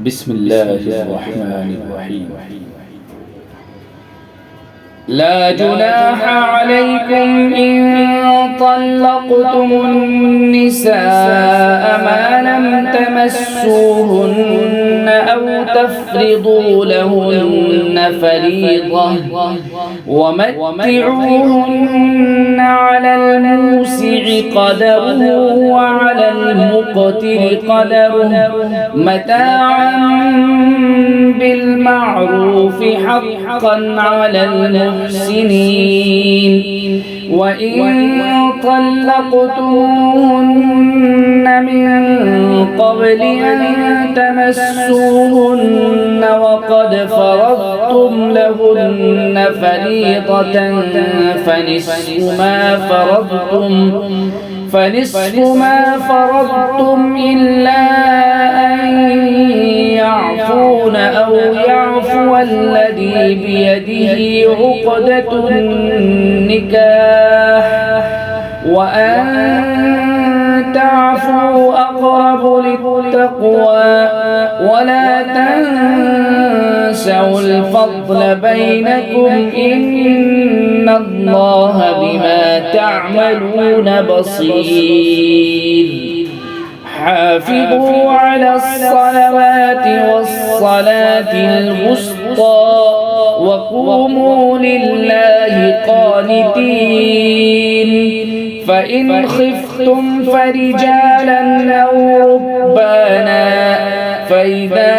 بسم الله الرحمن الرحيم. لا جناح عليكم إن طلقتم النساء ما لم تمسوهن أو تفرضوا لهن فريضة ومتعوهن على الموسع قدره وعلى المقتر قدره متاعا بالمعروف حقا على المحسنين. وإن طلقتموهن من قبل أن تمسوهن وقد فرضتم لهن فريضة فنصف ما فرضتم إلا أن يعفون أو يعفو الذي بيده عقدة النكاح وأن تعفوا أقرب للتقوى ولا تنسوا الفضل بينكم إن الله بما تعملون بصير. حافظوا على الصلوات والصلاة الوسطى وقوموا لله قانتين. فإن خفتم فرجالا أو ركبانا فإذا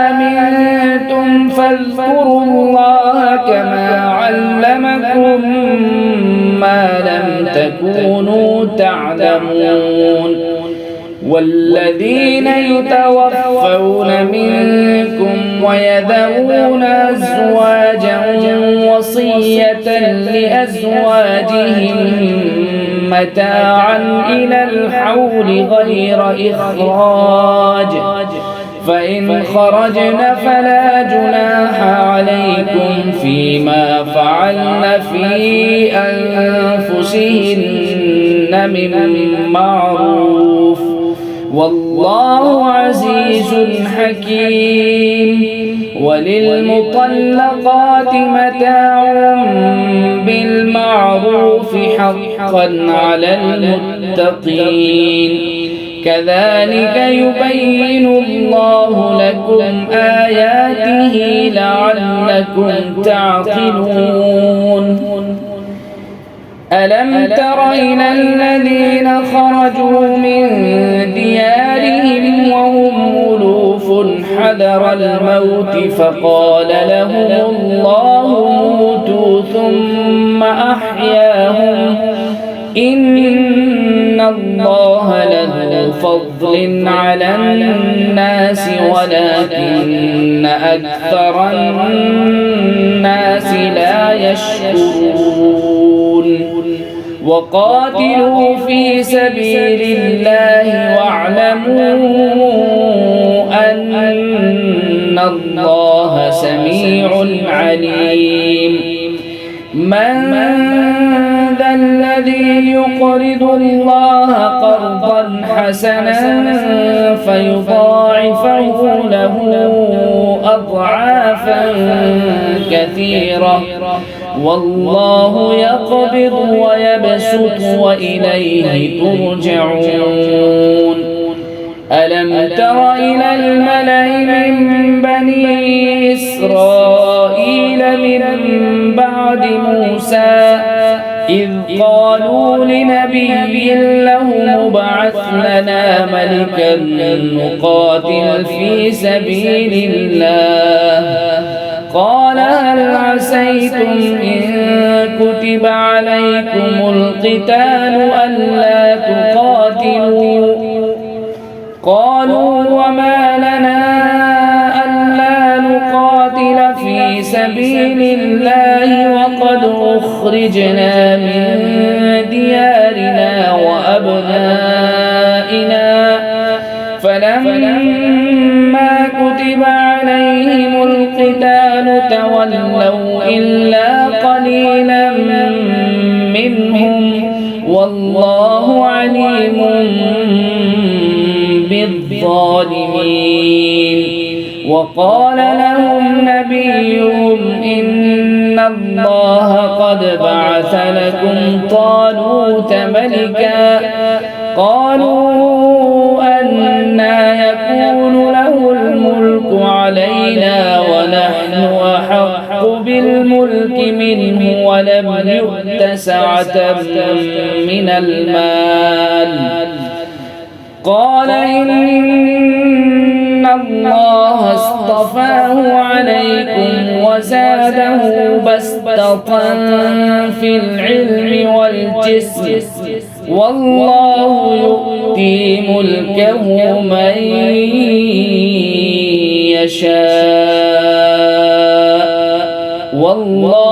أمنتم فاذكروا الله كما علمكم ما لم تكونوا تعلمون. والذين يتوفون منكم ويذرون أزواجا وصية لأزواجهم متاعا إلى الحول غير إخراج فإن خرجن فلا جناح عليكم فيما فعلن في أنفسهن من معروف والله عزيز حكيم. وللمطلقات متاع بالمعروف حقا على المتقين. كذلك يبين الله لكم آياته لعلكم تعقلون. ألم تر إلى الذين خرجوا من ديارهم وهم ألوف حذر الموت فقال لهم الله موتوا ثم أحياهم إن الله لذو فضل على الناس ولكن أكثر الناس لا يشكرون. وقاتلوا في سبيل الله واعلموا أن الله سميع عليم. من ذا الذي يقرض الله قرضا حسنا فيضاعفه له أضعافا كثيرة والله يقبض ويبسط وإليه ترجعون. ألم تر إلى الملأ من بني إسرائيل من بعد موسى إذ قالوا لنبي له ابعث لنا ملكا نقاتل في سبيل الله قال هل عسيتم إن كتب عليكم القتال ألا تقاتلوا قالوا وما لنا ألا نقاتل في سبيل الله وقد أخرجنا من ديارنا وأبنائنا فلما كتب عليهم القتال تولوا إلا قليلا منهم والله عليم بالظالمين. بالظالمين. وقال لهم نبيهم إن الله قد بعث لكم طالوت ملكا. قالوا أنى يكون له الملك علينا ونحن أحق بالملك منه ولم يؤت سعة من المال. قال إن الله اصطفاه عليكم وزاده بسطة في العلم والجسم والله يؤتي ملكه من يشاء والله